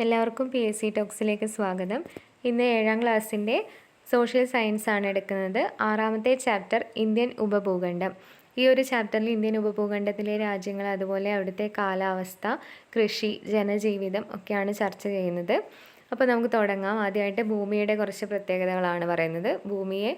എല്ലാവർക്കും PSC ടോക്സിലേക്ക് സ്വാഗതം. ഇന്ന് 7ാം ക്ലാസ്സിൻ്റെ സോഷ്യൽ സയൻസ് ആണ് എടുക്കുന്നത്. 6ാമത്തെ ചാപ്റ്റർ ഇന്ത്യൻ ഉപഭൂഖണ്ഡം. ഈ ഒരു ചാപ്റ്ററിൽ ഇന്ത്യൻ ഉപഭൂഖണ്ഡത്തിലെ രാജ്യങ്ങൾ, അതുപോലെ അവിടുത്തെ കാലാവസ്ഥ, കൃഷി, ജനജീവിതം ഒക്കെയാണ് ചർച്ച ചെയ്യുന്നത്. അപ്പോൾ നമുക്ക് തുടങ്ങാം. ആദ്യമായിട്ട് ഭൂമിയുടെ കുറച്ച് പ്രത്യേകതകളാണ് പറയുന്നത്. ഭൂമിയെ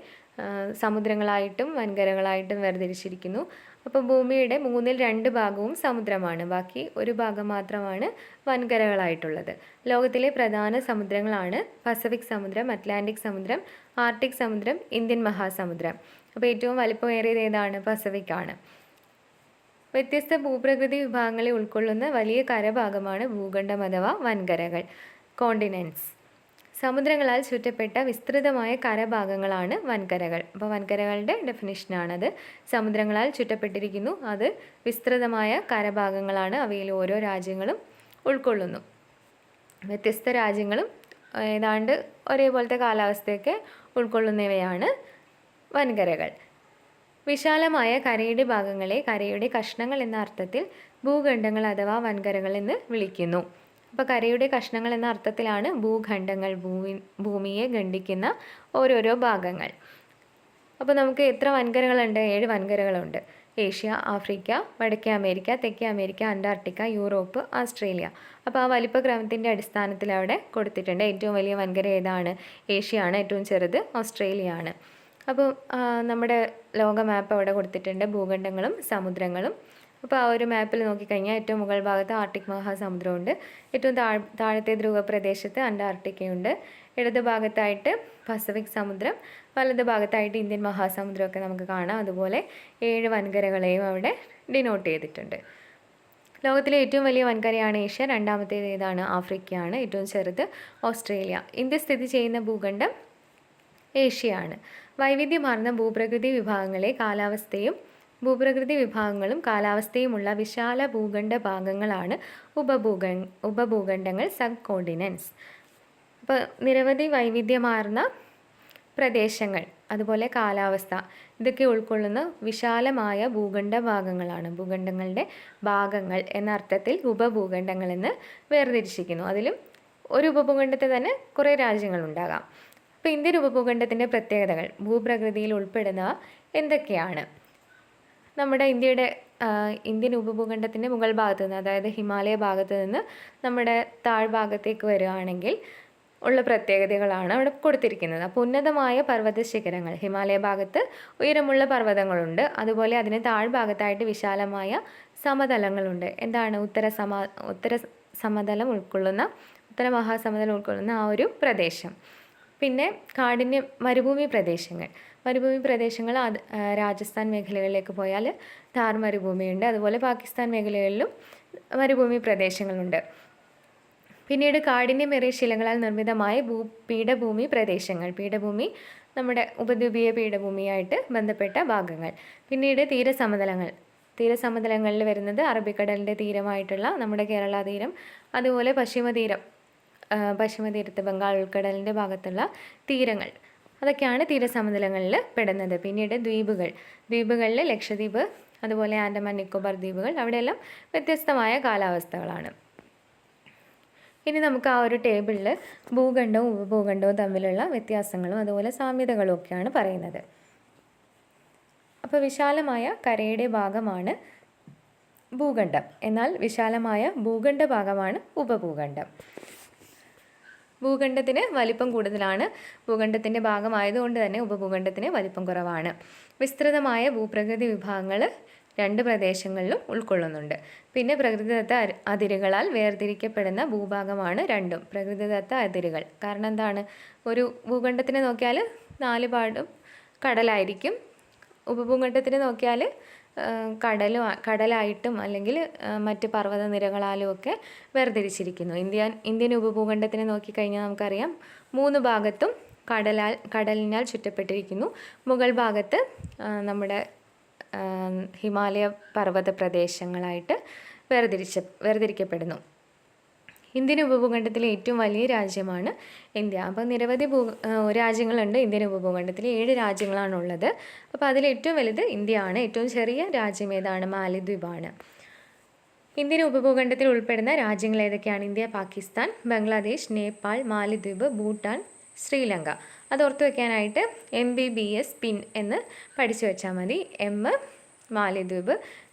സമുദ്രങ്ങളായിട്ടും വൻകരകളായിട്ടും വേർതിരിച്ചിരിക്കുന്നു. അപ്പോൾ ഭൂമിയുടെ 2/3 ഭാഗവും സമുദ്രമാണ്, ബാക്കി ഒരു ഭാഗം മാത്രമാണ് വൻകരകളായിട്ടുള്ളത്. ലോകത്തിലെ പ്രധാന സമുദ്രങ്ങളാണ് പസഫിക് സമുദ്രം, അറ്റ്ലാന്റിക് സമുദ്രം, ആർട്ടിക് സമുദ്രം, ഇന്ത്യൻ മഹാസമുദ്രം. അപ്പോൾ ഏറ്റവും വലിപ്പമേറിയത് ഏതാണ്? പസഫിക് ആണ്. വ്യത്യസ്ത ഭൂപ്രകൃതി വിഭാഗങ്ങളെ ഉൾക്കൊള്ളുന്ന വലിയ കരഭാഗമാണ് ഭൂഖണ്ഡം അഥവാ വൻകരകൾ, കോണ്ടിനെൻറ്റ്സ്. സമുദ്രങ്ങളാൽ ചുറ്റപ്പെട്ട വിസ്തൃതമായ കരഭാഗങ്ങളാണ് വൻകരകൾ. അപ്പോൾ വൻകരകളുടെ ഡെഫിനിഷനാണത്. സമുദ്രങ്ങളാൽ ചുറ്റപ്പെട്ടിരിക്കുന്നു, അത് വിസ്തൃതമായ കരഭാഗങ്ങളാണ്. അവയിൽ ഓരോ രാജ്യങ്ങളും ഉൾക്കൊള്ളുന്നു. വ്യത്യസ്ത രാജ്യങ്ങളും ഏതാണ്ട് ഒരേപോലത്തെ കാലാവസ്ഥയൊക്കെ ഉൾക്കൊള്ളുന്നവയാണ് വൻകരകൾ. വിശാലമായ കരയുടെ ഭാഗങ്ങളെ കരയുടെ കഷ്ണങ്ങൾ എന്ന അർത്ഥത്തിൽ ഭൂഖണ്ഡങ്ങൾ അഥവാ വൻകരകൾ എന്ന് വിളിക്കുന്നു. അപ്പോൾ കരയുടെ കഷ്ണങ്ങൾ എന്ന അർത്ഥത്തിലാണ് ഭൂഖണ്ഡങ്ങൾ, ഭൂമിയെ ഖണ്ഡിക്കുന്ന ഓരോരോ ഭാഗങ്ങൾ. അപ്പോൾ നമുക്ക് എത്ര വൻകരകളുണ്ട്? 7 വൻകരകളുണ്ട്. ഏഷ്യ, ആഫ്രിക്ക, വടക്കേ അമേരിക്ക, തെക്കേ അമേരിക്ക, അന്റാർട്ടിക്ക, യൂറോപ്പ്, ഓസ്ട്രേലിയ. അപ്പോൾ ആ വലിപ്പക്രമത്തിൻ്റെ അടിസ്ഥാനത്തിൽ അവിടെ കൊടുത്തിട്ടുണ്ട്. ഏറ്റവും വലിയ വൻകര ഏതാണ്? ഏഷ്യയാണ്. ഏറ്റവും ചെറുത് ഓസ്ട്രേലിയ ആണ്. അപ്പോൾ നമ്മുടെ ലോക മാപ്പ് അവിടെ കൊടുത്തിട്ടുണ്ട്, ഭൂഖണ്ഡങ്ങളും സമുദ്രങ്ങളും. അപ്പോൾ ആ ഒരു മാപ്പിൽ നോക്കിക്കഴിഞ്ഞാൽ ഏറ്റവും മുകൾ ഭാഗത്ത് ആർട്ടിക് മഹാസമുദ്രമുണ്ട്, ഏറ്റവും താഴത്തെ ധ്രുവ പ്രദേശത്ത് അന്റാർട്ടിക്കയുണ്ട്, ഇടത് ഭാഗത്തായിട്ട് പസഫിക് സമുദ്രം, വലത് ഭാഗത്തായിട്ട് ഇന്ത്യൻ മഹാസമുദ്രമൊക്കെ നമുക്ക് കാണാം. അതുപോലെ 7 വൻകരകളെയും അവിടെ ഡിനോട്ട് ചെയ്തിട്ടുണ്ട്. ലോകത്തിലെ ഏറ്റവും വലിയ വൻകരയാണ് ഏഷ്യ. രണ്ടാമത്തേത് ഏതാണ്? ആഫ്രിക്കയാണ്. ഏറ്റവും ചെറുത് ഓസ്ട്രേലിയ. ഇന്ത്യ സ്ഥിതി ചെയ്യുന്ന ഭൂഖണ്ഡം ഏഷ്യയാണ്. വൈവിധ്യമാർന്ന ഭൂപ്രകൃതി വിഭാഗങ്ങളും കാലാവസ്ഥയുമുള്ള വിശാല ഭൂഖണ്ഡ ഭാഗങ്ങളാണ് ഉപഭൂഖണ്ഡങ്ങൾ, സബ് കോണ്ടിനെൻറ്റ്സ്. അപ്പോൾ നിരവധി വൈവിധ്യമാർന്ന പ്രദേശങ്ങൾ, അതുപോലെ കാലാവസ്ഥ, ഇതൊക്കെ ഉൾക്കൊള്ളുന്ന വിശാലമായ ഭൂഖണ്ഡ ഭാഗങ്ങളാണ്. ഭൂഖണ്ഡങ്ങളുടെ ഭാഗങ്ങൾ എന്ന അർത്ഥത്തിൽ ഉപഭൂഖണ്ഡങ്ങൾ എന്ന് വേർതിരിച്ചിരിക്കുന്നു. അതിലും ഒരു ഉപഭൂഖണ്ഡത്തിൽ തന്നെ കുറേ രാജ്യങ്ങളുണ്ടാകാം. അപ്പോൾ ഇന്ത്യൻ ഉപഭൂഖണ്ഡത്തിൻ്റെ പ്രത്യേകതകൾ, ഭൂപ്രകൃതിയിൽ ഉൾപ്പെടുന്നവ എന്തൊക്കെയാണ്? നമ്മുടെ ഇന്ത്യൻ ഉപഭൂഖണ്ഡത്തിൻ്റെ മുകൾ ഭാഗത്ത് നിന്ന്, അതായത് ഹിമാലയ ഭാഗത്ത് നിന്ന് നമ്മുടെ താഴ്ഭാഗത്തേക്ക് വരികയാണെങ്കിൽ ഉള്ള പ്രത്യേകതകളാണ് അവിടെ കൊടുത്തിരിക്കുന്നത്. അപ്പോൾ ഉന്നതമായ പർവ്വത ശിഖരങ്ങൾ, ഹിമാലയ ഭാഗത്ത് ഉയരമുള്ള പർവ്വതങ്ങളുണ്ട്. അതുപോലെ അതിന് താഴ്ഭാഗത്തായിട്ട് വിശാലമായ സമതലങ്ങളുണ്ട്. എന്താണ്? ഉത്തര മഹാസമതലം ഉൾക്കൊള്ളുന്ന ആ ഒരു പ്രദേശം. പിന്നെ മരുഭൂമി പ്രദേശങ്ങൾ രാജസ്ഥാൻ മേഖലകളിലേക്ക് പോയാൽ ഥാർ മരുഭൂമിയുണ്ട്. അതുപോലെ പാകിസ്ഥാൻ മേഖലകളിലും മരുഭൂമി പ്രദേശങ്ങളുണ്ട്. പിന്നീട് കാഠിന്യമേറിയ ശിലകളാൽ നിർമ്മിതമായ പീഠഭൂമി പ്രദേശങ്ങൾ, പീഠഭൂമി നമ്മുടെ ഉപദ്വീപീയ പീഠഭൂമിയായിട്ട് ബന്ധപ്പെട്ട ഭാഗങ്ങൾ. പിന്നീട് തീരസമതലങ്ങളിൽ വരുന്നത് അറബിക്കടലിൻ്റെ തീരമായിട്ടുള്ള നമ്മുടെ കേരള തീരം, അതുപോലെ പശ്ചിമതീരത്ത് ബംഗാൾ ഉൾക്കടലിൻ്റെ ഭാഗത്തുള്ള തീരങ്ങൾ, അതൊക്കെയാണ് തീരസമതലങ്ങളിൽ പെടുന്നത്. പിന്നീട് ദ്വീപുകളിൽ ലക്ഷദ്വീപ്, അതുപോലെ ആൻഡമാൻ നിക്കോബാർ ദ്വീപുകൾ, അവിടെയെല്ലാം വ്യത്യസ്തമായ കാലാവസ്ഥകളാണ്. ഇനി നമുക്ക് ആ ഒരു ടേബിളിൽ ഭൂഖണ്ഡവും ഉപഭൂഖണ്ഡവും തമ്മിലുള്ള വ്യത്യാസങ്ങളും അതുപോലെ സാമ്യതകളും ഒക്കെയാണ് പറയുന്നത്. അപ്പോൾ വിശാലമായ കരയുടെ ഭാഗമാണ് ഭൂഖണ്ഡം, എന്നാൽ വിശാലമായ ഭൂഖണ്ഡ ഭാഗമാണ് ഉപഭൂഖണ്ഡം. ഭൂഖണ്ഡത്തിന് വലിപ്പം കൂടുതലാണ്. ഭൂഖണ്ഡത്തിൻ്റെ ഭാഗമായതുകൊണ്ട് തന്നെ ഉപഭൂഖണ്ഡത്തിന് വലിപ്പം കുറവാണ്. വിസ്തൃതമായ ഭൂപ്രകൃതി വിഭാഗങ്ങൾ 2 പ്രദേശങ്ങളിലും ഉൾക്കൊള്ളുന്നുണ്ട്. പിന്നെ പ്രകൃതിദത്ത അതിരുകളാൽ വേർതിരിക്കപ്പെടുന്ന ഭൂഭാഗമാണ് രണ്ടും. പ്രകൃതിദത്ത അതിരുകൾ കാരണം എന്താണ്? ഒരു ഭൂഖണ്ഡത്തിനെ നോക്കിയാൽ 4 പാടും കടലായിരിക്കും. ഉപഭൂഖണ്ഡത്തിനെ നോക്കിയാൽ കടലായിട്ടും അല്ലെങ്കിൽ മറ്റ് പർവ്വത നിരകളാലും ഒക്കെ വേർതിരിച്ചിരിക്കുന്നു. ഇന്ത്യൻ ഉപഭൂഖണ്ഡത്തിനെ നോക്കിക്കഴിഞ്ഞാൽ നമുക്കറിയാം 3 ഭാഗത്തും കടലിനാൽ ചുറ്റപ്പെട്ടിരിക്കുന്നു. മുകൾ ഭാഗത്ത് നമ്മുടെ ഹിമാലയ പർവ്വത പ്രദേശങ്ങളായിട്ട് വേർതിരിക്കപ്പെടുന്നു. ഇന്ത്യൻ ഉപഭൂഖണ്ഡത്തിലെ ഏറ്റവും വലിയ രാജ്യമാണ് ഇന്ത്യ. അപ്പോൾ നിരവധി രാജ്യങ്ങളുണ്ട് ഇന്ത്യൻ ഉപഭൂഖണ്ഡത്തിൽ. 7 രാജ്യങ്ങളാണുള്ളത്. അപ്പോൾ അതിൽ ഏറ്റവും വലുത് ഇന്ത്യയാണ്. ഏറ്റവും ചെറിയ രാജ്യം ഏതാണ്? മാലദ്വീപാണ്. ഇന്ത്യൻ ഉപഭൂഖണ്ഡത്തിൽ ഉൾപ്പെടുന്ന രാജ്യങ്ങൾ ഏതൊക്കെയാണ്? ഇന്ത്യ, പാകിസ്ഥാൻ, ബംഗ്ലാദേശ്, നേപ്പാൾ, മാലിദ്വീപ്, ഭൂട്ടാൻ, ശ്രീലങ്ക. അത് ഓർത്ത് വെക്കാനായിട്ട് MBBS പിൻ എന്ന് പഠിച്ചു വെച്ചാൽ മതി. എം മാലിദ്വീപ്,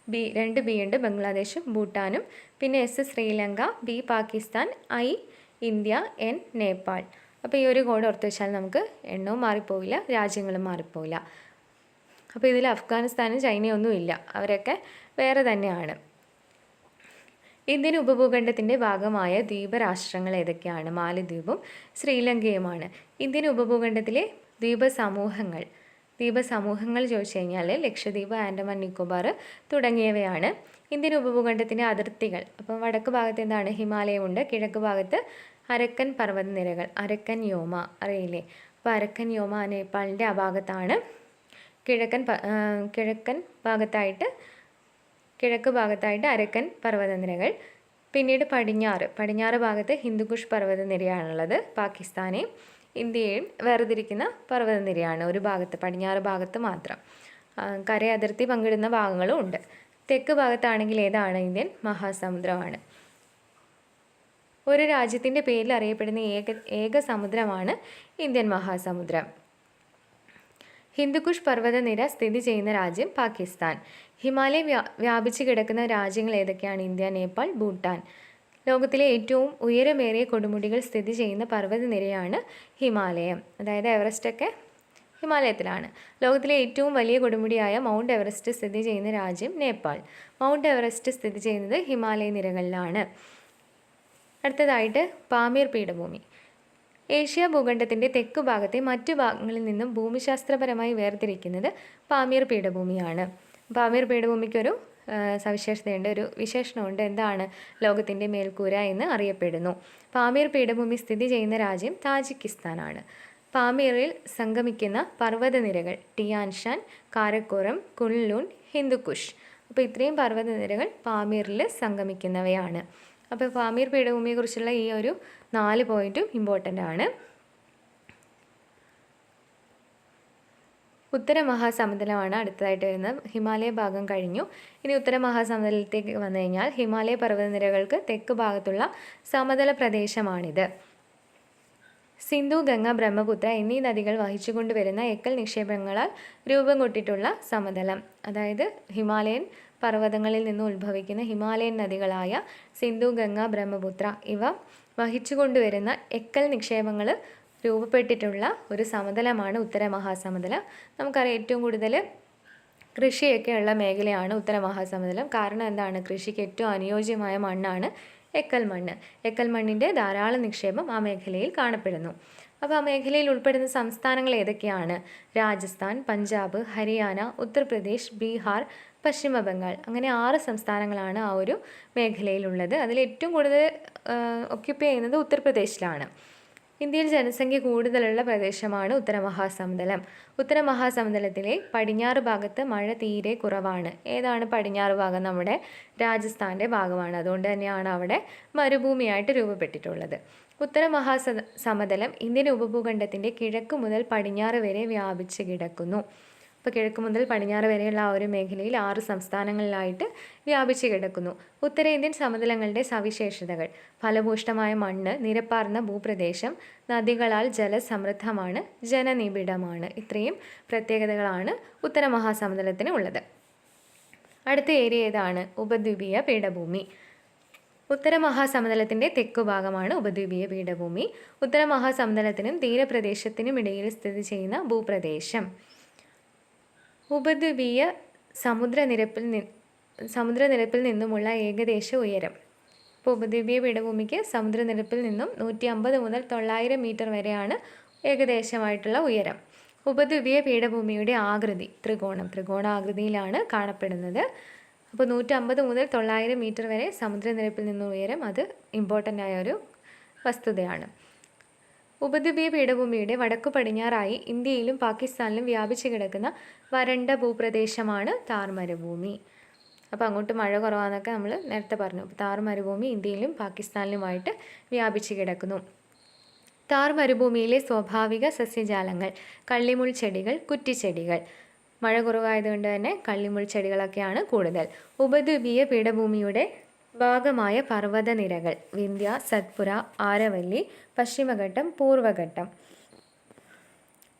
രണ്ട് ബി ഉണ്ട്, ബംഗ്ലാദേശും ഭൂട്ടാനും, പിന്നെ S Sri Lanka, B Pakistan, I India, N Nepal. അപ്പോൾ ഈ ഒരു കോഡ് ഓർത്ത് വെച്ചാൽ നമുക്ക് എണ്ണവും മാറിപ്പോവില്ല, രാജ്യങ്ങളും മാറിപ്പോവില്ല. അപ്പോൾ ഇതിൽ അഫ്ഗാനിസ്ഥാനും ചൈനയൊന്നും ഇല്ല, അവരൊക്കെ വേറെ തന്നെയാണ്. ഇന്ത്യൻ ഉപഭൂഖണ്ഡത്തിൻ്റെ ഭാഗമായ ദ്വീപരാഷ്ട്രങ്ങൾ ഏതൊക്കെയാണ്? മാലിദ്വീപും ശ്രീലങ്കയുമാണ്. ഇന്ത്യൻ ഉപഭൂഖണ്ഡത്തിലെ ദ്വീപസമൂഹങ്ങൾ ചോദിച്ചു കഴിഞ്ഞാൽ ലക്ഷദ്വീപ്, ആൻഡമാൻ നിക്കോബാർ തുടങ്ങിയവയാണ്. ഇന്ത്യൻ ഉപഭൂഖണ്ഡത്തിൻ്റെ അതിർത്തികൾ, അപ്പം വടക്ക് ഭാഗത്ത് എന്താണ്? ഹിമാലയമുണ്ട്. കിഴക്ക് ഭാഗത്ത് അരക്കൻ പർവ്വതനിരകൾ, അരക്കൻ യോമ അറിയില്ലേ? അപ്പോൾ അരക്കൻ യോമ നേപ്പാളിൻ്റെ ആ ഭാഗത്താണ്. കിഴക്ക് ഭാഗത്തായിട്ട് അരക്കൻ പർവ്വതനിരകൾ. പിന്നീട് പടിഞ്ഞാറ് ഭാഗത്ത് ഹിന്ദുക്കുഷ് പർവ്വതനിരയാണുള്ളത്. പാകിസ്ഥാനെയും ഇന്ത്യയെയും വേർതിരിക്കുന്ന പർവ്വതനിരയാണ് ഒരു ഭാഗത്ത്, പടിഞ്ഞാറ് ഭാഗത്ത് മാത്രം. കര അതിർത്തി പങ്കിടുന്ന ഭാഗങ്ങളും ഉണ്ട്. തെക്ക് ഭാഗത്താണെങ്കിൽ ഏതാണ്? ഇന്ത്യൻ മഹാസമുദ്രമാണ്. ഒരു രാജ്യത്തിൻ്റെ പേരിൽ അറിയപ്പെടുന്ന ഏക സമുദ്രമാണ് ഇന്ത്യൻ മഹാസമുദ്രം. ഹിന്ദുക്കുഷ് പർവ്വതനിര സ്ഥിതി ചെയ്യുന്ന രാജ്യം പാകിസ്ഥാൻ. ഹിമാലയം വ്യാപിച്ചു കിടക്കുന്ന രാജ്യങ്ങൾ ഏതൊക്കെയാണ്? ഇന്ത്യ, നേപ്പാൾ, ഭൂട്ടാൻ. ലോകത്തിലെ ഏറ്റവും ഉയരമേറിയ കൊടുമുടികൾ സ്ഥിതി ചെയ്യുന്ന പർവ്വതനിരയാണ് ഹിമാലയം. അതായത് എവറസ്റ്റൊക്കെ ഹിമാലയത്തിലാണ്. ലോകത്തിലെ ഏറ്റവും വലിയ കൊടുമുടിയായ മൗണ്ട് എവറസ്റ്റ് സ്ഥിതി ചെയ്യുന്ന രാജ്യം നേപ്പാൾ. മൗണ്ട് എവറസ്റ്റ് സ്ഥിതി ചെയ്യുന്നത് ഹിമാലയ നിരകളിലാണ്. അടുത്തതായിട്ട് പാമീർ പീഠഭൂമി. ഏഷ്യ ഭൂഖണ്ഡത്തിൻ്റെ തെക്കു ഭാഗത്തെ മറ്റു ഭാഗങ്ങളിൽ നിന്നും ഭൂമിശാസ്ത്രപരമായി വേർതിരിക്കുന്നത് പാമീർ പീഠഭൂമിയാണ്. പാമീർ പീഠഭൂമിക്കൊരു സവിശേഷതയുണ്ട്, ഒരു വിശേഷണമുണ്ട്. എന്താണ്? ലോകത്തിൻ്റെ മേൽക്കൂര എന്ന് അറിയപ്പെടുന്നു. പാമീർ പീഠഭൂമി സ്ഥിതി ചെയ്യുന്ന രാജ്യം താജിക്കിസ്ഥാനാണ്. പാമീറിൽ സംഗമിക്കുന്ന പർവ്വതനിരകൾ ടിയാൻഷാൻ, കാരക്കോറം, കുൻലുൻ, ഹിന്ദുക്കുഷ്. അപ്പോൾ ഇത്രയും പർവ്വതനിരകൾ പാമീറിൽ സംഗമിക്കുന്നവയാണ്. അപ്പോൾ പാമീർ പീഠഭൂമിയെക്കുറിച്ചുള്ള ഈ ഒരു 4 പോയിൻറ്റും ഇമ്പോർട്ടൻ്റ് ആണ്. ഉത്തര മഹാസമുദ്രമാണ് അടുത്തതായിട്ട് വരുന്നത്. ഹിമാലയ ഭാഗം കഴിഞ്ഞു. ഇനി ഉത്തര മഹാസമുദ്രത്തിലേക്ക് വന്നു കഴിഞ്ഞാൽ ഹിമാലയ പർവ്വതനിരകൾക്ക് തെക്ക് ഭാഗത്തുള്ള സമതല പ്രദേശമാണിത്. സിന്ധു, ഗംഗ, ബ്രഹ്മപുത്ര എന്നീ നദികൾ വഹിച്ചുകൊണ്ടുവരുന്ന എക്കൽ നിക്ഷേപങ്ങളാൽ രൂപം കൊണ്ടിട്ടുള്ള സമതലം. അതായത് ഹിമാലയൻ പർവ്വതങ്ങളിൽ നിന്ന് ഉത്ഭവിക്കുന്ന ഹിമാലയൻ നദികളായ സിന്ധു, ഗംഗ, ബ്രഹ്മപുത്ര ഇവ വഹിച്ചുകൊണ്ടുവരുന്ന എക്കൽ നിക്ഷേപങ്ങൾ രൂപപ്പെട്ടിട്ടുള്ള ഒരു സമതലമാണ് ഉത്തര മഹാസമുദ്രം. നമുക്കറിയാം ഏറ്റവും കൂടുതൽ കൃഷിയൊക്കെയുള്ള മേഖലയാണ് ഉത്തര മഹാസമുദ്രം. കാരണം എന്താണ്? കൃഷിക്ക് ഏറ്റവും അനുയോജ്യമായ മണ്ണാണ് എക്കൽ മണ്ണ്. എക്കൽ മണ്ണിൻ്റെ ധാരാളം നിക്ഷേപം ആ മേഖലയിൽ കാണപ്പെടുന്നു. അപ്പോൾ ആ മേഖലയിൽ ഉൾപ്പെടുന്ന സംസ്ഥാനങ്ങൾ ഏതൊക്കെയാണ്? രാജസ്ഥാൻ, പഞ്ചാബ്, ഹരിയാന, ഉത്തർപ്രദേശ്, ബീഹാർ, പശ്ചിമ ബംഗാൾ. അങ്ങനെ 6 സംസ്ഥാനങ്ങളാണ് ആ ഒരു മേഖലയിലുള്ളത്. അതിൽ ഏറ്റവും കൂടുതൽ ഒക്യുപ്പൈ ചെയ്യുന്നത് ഉത്തർപ്രദേശിലാണ്. ഇന്ത്യയിൽ ജനസംഖ്യ കൂടുതലുള്ള പ്രദേശമാണ് ഉത്തര മഹാസമുദ്രം. ഉത്തര മഹാസമുദ്രത്തിലെ പടിഞ്ഞാറ് ഭാഗത്ത് മഴ തീരെ കുറവാണ്. ഏതാണ് പടിഞ്ഞാറ് ഭാഗം? നമ്മുടെ രാജസ്ഥാൻ്റെ ഭാഗമാണ്. അതുകൊണ്ട് തന്നെയാണ് അവിടെ മരുഭൂമിയായിട്ട് രൂപപ്പെട്ടിട്ടുള്ളത്. ഉത്തര മഹാസമതലം ഇന്ത്യൻ ഉപഭൂഖണ്ഡത്തിൻ്റെ കിഴക്ക് മുതൽ പടിഞ്ഞാറ് വരെ വ്യാപിച്ച് കിടക്കുന്നു. അപ്പോൾ കിഴക്ക് മുതൽ പടിഞ്ഞാറ് വരെയുള്ള ആ ഒരു മേഖലയിൽ 6 സംസ്ഥാനങ്ങളിലായിട്ട് വ്യാപിച്ച് കിടക്കുന്നു. ഉത്തരേന്ത്യൻ സമതലങ്ങളുടെ സവിശേഷതകൾ: ഫലഭൂഷ്ടമായ മണ്ണ്, നിരപ്പാർന്ന ഭൂപ്രദേശം, നദികളാൽ ജലസമൃദ്ധമാണ്, ജനനിബിഡമാണ്. ഇത്രയും പ്രത്യേകതകളാണ് ഉത്തര മഹാസമുദ്രത്തിന് ഉള്ളത്. അടുത്ത ഏരിയ ഏതാണ്? ഉപദ്വീപീയ പീഠഭൂമി. ഉത്തര മഹാസമുദ്രത്തിൻ്റെ തെക്കുഭാഗമാണ് ഉപദ്വീപീയ പീഠഭൂമി. ഉത്തര മഹാസമുദ്രത്തിനും തീരപ്രദേശത്തിനും ഇടയിൽ സ്ഥിതി ചെയ്യുന്ന ഭൂപ്രദേശം. ഉപദ്വീപീയ സമുദ്രനിരപ്പിൽ നിന്നുമുള്ള ഏകദേശ ഉയരം. ഇപ്പോൾ ഉപദ്വീപീയ പീഠഭൂമിക്ക് സമുദ്രനിരപ്പിൽ നിന്നും 150 മുതൽ 900 മീറ്റർ വരെയാണ് ഏകദേശമായിട്ടുള്ള ഉയരം. ഉപദ്വീപീയ പീഠഭൂമിയുടെ ആകൃതി ത്രികോണാകൃതിയിലാണ് കാണപ്പെടുന്നത്. അപ്പോൾ 150 മുതൽ 900 മീറ്റർ വരെ സമുദ്രനിരപ്പിൽ നിന്നും ഉയരം, അത് ഇമ്പോർട്ടൻ്റ് ആയ ഒരു വസ്തുതയാണ്. ഉപദ്വീപീയ പീഠഭൂമിയുടെ വടക്കു പടിഞ്ഞാറായി ഇന്ത്യയിലും പാകിസ്ഥാനിലും വ്യാപിച്ചു കിടക്കുന്ന വരണ്ട ഭൂപ്രദേശമാണ് താർ മരുഭൂമി. അപ്പോൾ അങ്ങോട്ട് മഴ കുറവാണെന്നൊക്കെ നമ്മൾ നേരത്തെ പറഞ്ഞു. അപ്പോൾ താർ മരുഭൂമി ഇന്ത്യയിലും പാകിസ്ഥാനിലുമായിട്ട് വ്യാപിച്ചു കിടക്കുന്നു. താർ മരുഭൂമിയിലെ സ്വാഭാവിക സസ്യജാലങ്ങൾ: കള്ളിമുൾ ചെടികൾ, കുറ്റിച്ചെടികൾ. മഴ കുറവായതുകൊണ്ട് തന്നെ കള്ളിമുൾ ചെടികളൊക്കെയാണ് കൂടുതൽ. ഉപദ്വീപീയ പീഠഭൂമിയുടെ ഭാഗമായ പർവ്വതനിരകൾ: വിന്ധ്യ, സത്പുര, ആരവല്ലി, പശ്ചിമഘട്ടം, പൂർവ്വഘട്ടം.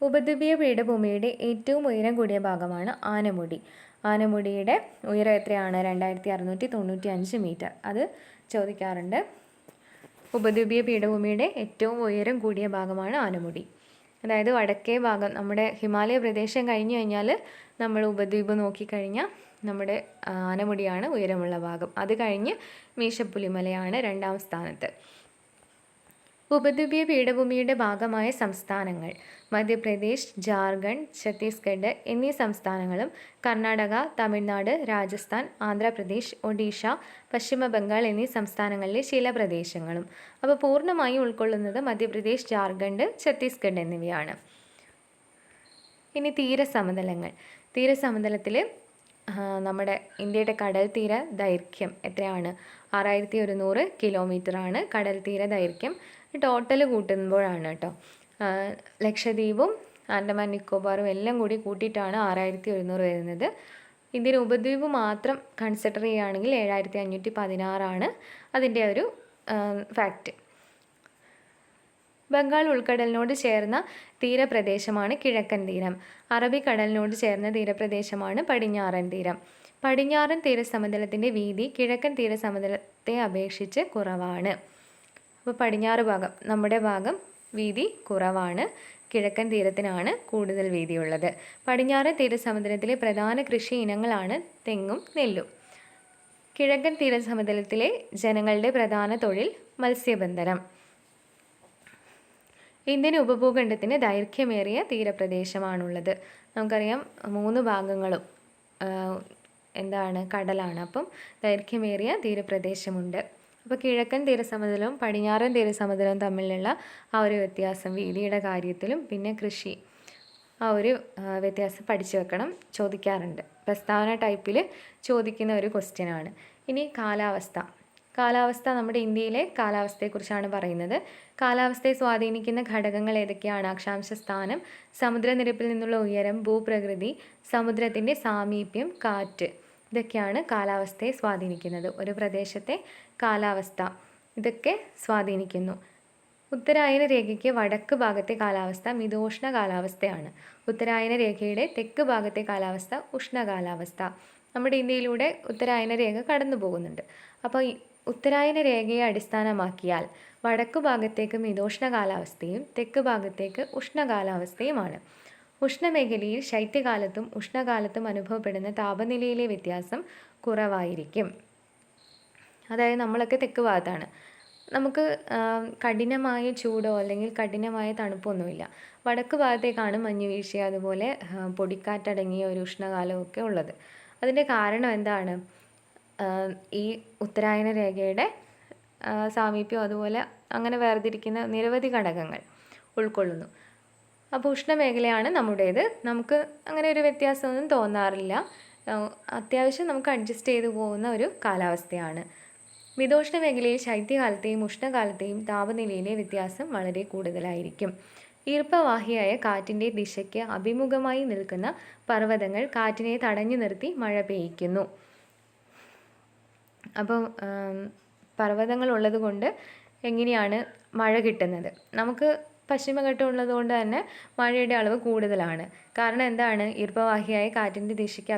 ഉപദ്വീപീയ പീഠഭൂമിയുടെ ഏറ്റവും ഉയരം കൂടിയ ഭാഗമാണ് ആനമുടി. ആനമുടിയുടെ ഉയരം എത്രയാണ്? 2695 മീറ്റർ. അത് ചോദിക്കാറുണ്ട്. ഉപദ്വീപീയ പീഠഭൂമിയുടെ ഏറ്റവും ഉയരം കൂടിയ ഭാഗമാണ് ആനമുടി. അതായത് വടക്കേ ഭാഗം, നമ്മുടെ ഹിമാലയ പ്രദേശം കഴിഞ്ഞു കഴിഞ്ഞാൽ നമ്മൾ ഉപദ്വീപ് നോക്കിക്കഴിഞ്ഞാൽ നമ്മുടെ ആനമുടിയാണ് ഉയരമുള്ള ഭാഗം. അത് കഴിഞ്ഞ് മീശപ്പുലിമലയാണ് രണ്ടാം സ്ഥാനത്ത്. ഉപദ്വീപീയ പീഠഭൂമിയുടെ ഭാഗമായ സംസ്ഥാനങ്ങൾ: മധ്യപ്രദേശ്, ജാർഖണ്ഡ്, ഛത്തീസ്ഗഡ് എന്നീ സംസ്ഥാനങ്ങളും കർണാടക, തമിഴ്നാട്, രാജസ്ഥാൻ, ആന്ധ്രാപ്രദേശ്, ഒഡീഷ, പശ്ചിമ ബംഗാൾ എന്നീ സംസ്ഥാനങ്ങളിലെ ചില പ്രദേശങ്ങളും. അപ്പോൾ പൂർണ്ണമായും ഉൾക്കൊള്ളുന്നത് മധ്യപ്രദേശ്, ജാർഖണ്ഡ്, ഛത്തീസ്ഗഡ് എന്നിവയാണ്. ഇനി തീരസമതലങ്ങൾ. തീരസമതലത്തിൽ നമ്മുടെ ഇന്ത്യയുടെ കടൽ തീര ദൈർഘ്യം എത്രയാണ്? 6100 കിലോമീറ്ററാണ് കടൽ തീര ദൈർഘ്യം. ടോട്ടൽ കൂട്ടുമ്പോഴാണ് കേട്ടോ. ലക്ഷദ്വീപും ആൻഡമാൻ നിക്കോബാറും എല്ലാം കൂടി കൂട്ടിയിട്ടാണ് 6100 വരുന്നത്. ഇന്ത്യൻ ഉപദ്വീപ് മാത്രം കൺസിഡർ ചെയ്യുകയാണെങ്കിൽ 7516 അതിൻ്റെ ഒരു ഫാക്റ്റ്. ബംഗാൾ ഉൾക്കടലിനോട് ചേർന്ന തീരപ്രദേശമാണ് കിഴക്കൻ തീരം. അറബിക്കടലിനോട് ചേർന്ന തീരപ്രദേശമാണ് പടിഞ്ഞാറൻ തീരം. പടിഞ്ഞാറൻ തീരസമതലത്തിൻ്റെ വീതി കിഴക്കൻ തീരസമതലത്തെ അപേക്ഷിച്ച് കുറവാണ്. അപ്പോൾ പടിഞ്ഞാറ് ഭാഗം, നമ്മുടെ ഭാഗം വീതി കുറവാണ്. കിഴക്കൻ തീരത്തിനാണ് കൂടുതൽ വീതിയുള്ളത്. പടിഞ്ഞാറൻ തീരസമുദ്രത്തിലെ പ്രധാന കൃഷി ഇനങ്ങളാണ് തെങ്ങും നെല്ലും. കിഴക്കൻ തീരസമുദ്രത്തിലെ ജനങ്ങളുടെ പ്രധാന തൊഴിൽ മത്സ്യബന്ധനം. ഇന്ത്യൻ ഉപഭൂഖണ്ഡത്തിന് ദൈർഘ്യമേറിയ തീരപ്രദേശമാണുള്ളത്. നമുക്കറിയാം 3 ഭാഗങ്ങളും കടലാണ്. അപ്പം ദൈർഘ്യമേറിയ തീരപ്രദേശമുണ്ട്. അപ്പോൾ കിഴക്കൻ തീരസമതലവും പടിഞ്ഞാറൻ തീരസമതലവും തമ്മിലുള്ള ആ ഒരു വ്യത്യാസം വീതിയുടെ കാര്യത്തിലും പിന്നെ കൃഷി ആ ഒരു വ്യത്യാസം പഠിച്ചു വെക്കണം, ചോദിക്കാറുണ്ട്. പ്രസ്താവന ടൈപ്പിൽ ചോദിക്കുന്ന ഒരു ക്വസ്റ്റ്യനാണ്. ഇനി കാലാവസ്ഥ നമ്മുടെ ഇന്ത്യയിലെ കാലാവസ്ഥയെക്കുറിച്ചാണ് പറയുന്നത്. കാലാവസ്ഥയെ സ്വാധീനിക്കുന്ന ഘടകങ്ങൾ ഏതൊക്കെയാണ്? അക്ഷാംശ സ്ഥാനം, സമുദ്രനിരപ്പിൽ നിന്നുള്ള ഉയരം, ഭൂപ്രകൃതി, സമുദ്രത്തിൻ്റെ സാമീപ്യം, കാറ്റ്. ഇതൊക്കെയാണ് കാലാവസ്ഥയെ സ്വാധീനിക്കുന്നത്. ഒരു പ്രദേശത്തെ കാലാവസ്ഥ ഇതൊക്കെ സ്വാധീനിക്കുന്നു. ഉത്തരായന രേഖയ്ക്ക് വടക്ക് ഭാഗത്തെ കാലാവസ്ഥ മിതോഷ്ണ കാലാവസ്ഥയാണ്. ഉത്തരായന രേഖയുടെ തെക്ക് ഭാഗത്തെ കാലാവസ്ഥ ഉഷ്ണകാലാവസ്ഥ. നമ്മുടെ ഇന്ത്യയിലൂടെ ഉത്തരായന രേഖ കടന്നു പോകുന്നുണ്ട്. അപ്പോൾ ഉത്തരായന രേഖയെ അടിസ്ഥാനമാക്കിയാൽ വടക്കു ഭാഗത്തേക്ക് മിതോഷ്ണ കാലാവസ്ഥയും തെക്ക് ഭാഗത്തേക്ക് ഉഷ്ണകാലാവസ്ഥയുമാണ്. ഉഷ്ണമേഖലയിൽ ശൈത്യകാലത്തും ഉഷ്ണകാലത്തും അനുഭവപ്പെടുന്ന താപനിലയിലെ വ്യത്യാസം കുറവായിരിക്കും. അതായത് നമ്മളൊക്കെ തെക്ക് ഭാഗത്താണ്. നമുക്ക് കഠിനമായ ചൂടോ അല്ലെങ്കിൽ കഠിനമായ തണുപ്പൊന്നുമില്ല. വടക്ക് ഭാഗത്തേക്കാണ് മഞ്ഞുവീഴ്ച അതുപോലെ പൊടിക്കാറ്റടങ്ങിയ ഒരു ഉഷ്ണകാലമൊക്കെ ഉള്ളത്. അതിൻ്റെ കാരണം എന്താണ്? ഈ ഉത്തരായന രേഖയുടെ സാമീപ്യം അതുപോലെ അങ്ങനെ വേർതിരിക്കുന്ന നിരവധി ഘടകങ്ങൾ ഉൾക്കൊള്ളുന്നു. അപ്പോൾ ഉഷ്ണമേഖലയാണ് നമ്മുടേത്. നമുക്ക് അങ്ങനെ ഒരു വ്യത്യാസമൊന്നും തോന്നാറില്ല. അത്യാവശ്യം നമുക്ക് അഡ്ജസ്റ്റ് ചെയ്തു പോകുന്ന ഒരു കാലാവസ്ഥയാണ്. മിതോഷ്ണ മേഖലയിൽ ശൈത്യകാലത്തെയും ഉഷ്ണകാലത്തെയും താപനിലയിലെ വ്യത്യാസം വളരെ കൂടുതലായിരിക്കും. ഈർപ്പവാഹിയായ കാറ്റിൻ്റെ ദിശയ്ക്ക് അഭിമുഖമായി നിൽക്കുന്ന പർവ്വതങ്ങൾ കാറ്റിനെ തടഞ്ഞു നിർത്തി മഴ പെയ്യിക്കുന്നു. അപ്പം പർവ്വതങ്ങൾ ഉള്ളത് കൊണ്ട് എങ്ങനെയാണ് മഴ കിട്ടുന്നത്? നമുക്ക് പശ്ചിമഘട്ടം ഉള്ളതുകൊണ്ട് തന്നെ മഴയുടെ അളവ് കൂടുതലാണ്. കാരണം എന്താണ്? ഈർപ്പവാഹിയായ കാറ്റിൻ്റെ ദിശയ്ക്ക്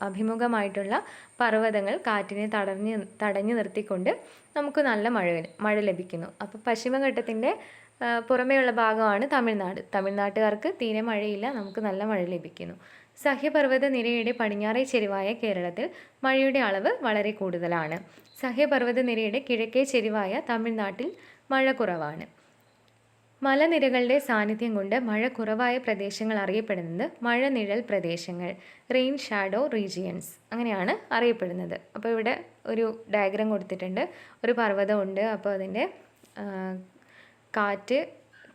അഭിമുഖമായിട്ടുള്ള പർവ്വതങ്ങൾ കാറ്റിനെ തടഞ്ഞു നിർത്തിക്കൊണ്ട് നമുക്ക് നല്ല മഴ ലഭിക്കുന്നു. അപ്പോൾ പശ്ചിമഘട്ടത്തിൻ്റെ പുറമേയുള്ള ഭാഗമാണ് തമിഴ്നാട്. തമിഴ്നാട്ടുകാർക്ക് തീരെ മഴയില്ല, നമുക്ക് നല്ല മഴ ലഭിക്കുന്നു. സഹ്യപർവ്വത നിരയുടെ പടിഞ്ഞാറേ ചെരിവായ കേരളത്തിൽ മഴയുടെ അളവ് വളരെ കൂടുതലാണ്. സഹ്യപർവ്വത നിരയുടെ കിഴക്കേ ചെരിവായ തമിഴ്നാട്ടിൽ മഴ കുറവാണ്. മലനിരകളുടെ സാന്നിധ്യം കൊണ്ട് മഴ കുറവായ പ്രദേശങ്ങൾ അറിയപ്പെടുന്നത് മഴനിഴൽ പ്രദേശങ്ങൾ, റെയിൻ ഷാഡോ റീജിയൻസ് അങ്ങനെയാണ് അറിയപ്പെടുന്നത്. അപ്പോൾ ഇവിടെ ഒരു ഡയഗ്രാം കൊടുത്തിട്ടുണ്ട്. ഒരു പർവ്വതമുണ്ട്. അപ്പോൾ അതിൻ്റെ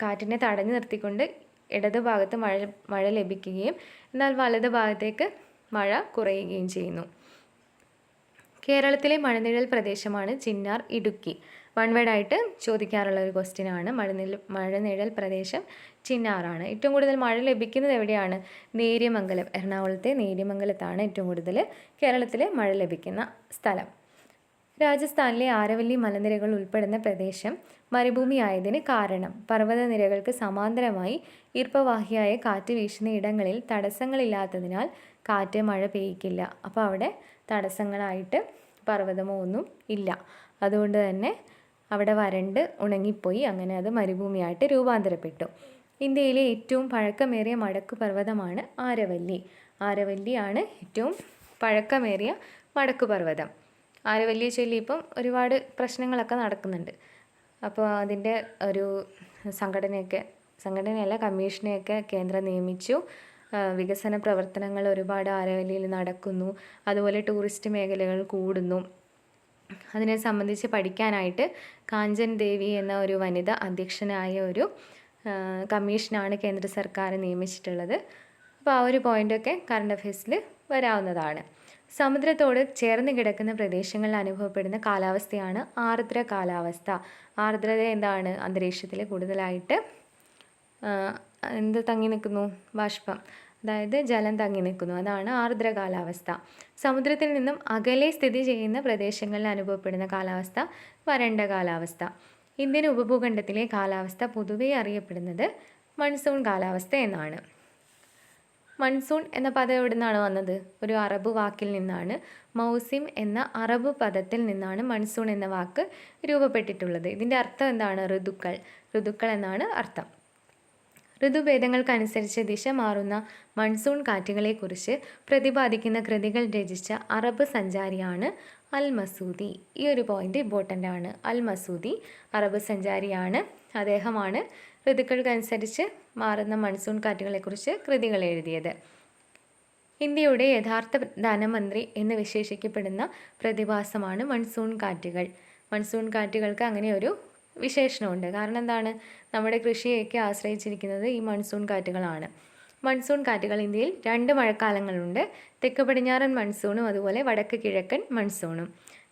കാറ്റിനെ തടഞ്ഞു നിർത്തിക്കൊണ്ട് ഇടതുഭാഗത്ത് മഴ ലഭിക്കുകയും എന്നാൽ വലതു ഭാഗത്തേക്ക് മഴ കുറയുകയും ചെയ്യുന്നു. കേരളത്തിലെ മഴനിഴൽ പ്രദേശമാണ് ചിന്നാർ, ഇടുക്കി. വൺ വേർഡായിട്ട് ചോദിക്കാറുള്ള ഒരു ക്വസ്റ്റ്യനാണ്. മഴനിഴൽ പ്രദേശം ചിന്നാറാണ്. ഏറ്റവും കൂടുതൽ മഴ ലഭിക്കുന്നത് എവിടെയാണ്? നേര്യമംഗലം, എറണാകുളത്തെ നേര്യമംഗലത്താണ് ഏറ്റവും കൂടുതൽ കേരളത്തിൽ മഴ ലഭിക്കുന്ന സ്ഥലം. രാജസ്ഥാനിലെ ആരവല്ലി മലനിരകൾ ഉൾപ്പെടുന്ന പ്രദേശം മരുഭൂമിയായതിന് കാരണം പർവ്വതനിരകൾക്ക് സമാന്തരമായി ഈർപ്പവാഹിയായ കാറ്റ് വീശുന്ന ഇടങ്ങളിൽ തടസ്സങ്ങളില്ലാത്തതിനാൽ കാറ്റ് മഴ പെയ്യിക്കില്ല. അപ്പോൾ അവിടെ തടസ്സങ്ങളായിട്ട് പർവ്വതമോ ഒന്നും ഇല്ല. അതുകൊണ്ട് തന്നെ അവിടെ വരണ്ട് ഉണങ്ങിപ്പോയി. അങ്ങനെ അത് മരുഭൂമിയായിട്ട് രൂപാന്തരപ്പെട്ടു. ഇന്ത്യയിലെ ഏറ്റവും പഴക്കമേറിയ മടക്കു പർവ്വതമാണ് ആരവല്ലി. ആരവല്ലിയാണ് ഏറ്റവും പഴക്കമേറിയ മടക്കു പർവ്വതം. ആരവല്ലിയെ ചൊല്ലി ഇപ്പം ഒരുപാട് പ്രശ്നങ്ങളൊക്കെ നടക്കുന്നുണ്ട്. അപ്പോൾ അതിൻ്റെ ഒരു സംഘടനയല്ല, കമ്മീഷനെയൊക്കെ കേന്ദ്രം നിയമിച്ചു. വികസന പ്രവർത്തനങ്ങൾ ഒരുപാട് ആരവല്ലിയിൽ നടക്കുന്നു. അതുപോലെ ടൂറിസ്റ്റ് മേഖലകൾ കൂടുന്നു. അതിനെ സംബന്ധിച്ച് പഠിക്കാനായിട്ട് കാഞ്ചൻ ദേവി എന്ന ഒരു വനിത അധ്യക്ഷനായ ഒരു കമ്മീഷനാണ് കേന്ദ്ര സർക്കാർ നിയമിച്ചിട്ടുള്ളത്. അപ്പോൾ ആ ഒരു പോയിൻ്റൊക്കെ കറണ്ട് അഫയേഴ്സിൽ വരാവുന്നതാണ്. സമുദ്രത്തോട് ചേർന്ന് കിടക്കുന്ന പ്രദേശങ്ങളിൽ അനുഭവപ്പെടുന്ന കാലാവസ്ഥയാണ് ആർദ്ര കാലാവസ്ഥ. ആർദ്രത എന്താണ്? അന്തരീക്ഷത്തിൽ കൂടുതലായിട്ട് തങ്ങി നിൽക്കുന്നു? ബാഷ്പം, അതായത് ജലം തങ്ങി നിൽക്കുന്നു. അതാണ് ആർദ്ര കാലാവസ്ഥ. സമുദ്രത്തിൽ നിന്നും അകലെ സ്ഥിതി ചെയ്യുന്ന പ്രദേശങ്ങളിൽ അനുഭവപ്പെടുന്ന കാലാവസ്ഥ വരണ്ട കാലാവസ്ഥ. ഇന്ത്യൻ ഉപഭൂഖണ്ഡത്തിലെ കാലാവസ്ഥ പൊതുവെ അറിയപ്പെടുന്നത് മൺസൂൺ കാലാവസ്ഥ എന്നാണ്. മൺസൂൺ എന്ന പദം എവിടെ നിന്നാണ് വന്നത്? ഒരു അറബ് വാക്കിൽ നിന്നാണ്. മൗസിം എന്ന അറബ് പദത്തിൽ നിന്നാണ് മൺസൂൺ എന്ന വാക്ക് രൂപപ്പെട്ടിട്ടുള്ളത്. ഇതിൻ്റെ അർത്ഥം എന്താണ്? ഋതുക്കൾ എന്നാണ് അർത്ഥം. ഋതുഭേദങ്ങൾക്കനുസരിച്ച് ദിശ മാറുന്ന മൺസൂൺ കാറ്റുകളെക്കുറിച്ച് പ്രതിപാദിക്കുന്ന കൃതികൾ രചിച്ച അറബ് സഞ്ചാരിയാണ് അൽ മസൂദി. ഈ ഒരു പോയിന്റ് ഇമ്പോർട്ടൻ്റ് ആണ്. അൽ മസൂദി അറബ് സഞ്ചാരിയാണ്. അദ്ദേഹമാണ് ഋതുക്കൾക്കനുസരിച്ച് മാറുന്ന മൺസൂൺ കാറ്റുകളെക്കുറിച്ച് കൃതികൾ എഴുതിയത്. ഇന്ത്യയുടെ യഥാർത്ഥ ധനമന്ത്രി എന്ന് വിശേഷിക്കപ്പെടുന്ന പ്രതിഭാസമാണ് മൺസൂൺ കാറ്റുകൾ. മൺസൂൺ കാറ്റുകൾക്ക് അങ്ങനെ ഒരു വിശേഷണമുണ്ട്. കാരണം എന്താണ്? നമ്മുടെ കൃഷിയൊക്കെ ആശ്രയിച്ചിരിക്കുന്നത് ഈ മൺസൂൺ കാറ്റുകളാണ്. മൺസൂൺ കാറ്റുകൾ ഇന്ത്യയിൽ 2 മഴക്കാലങ്ങളുണ്ട്. തെക്ക് പടിഞ്ഞാറൻ മൺസൂണും അതുപോലെ വടക്ക് കിഴക്കൻ മൺസൂണും.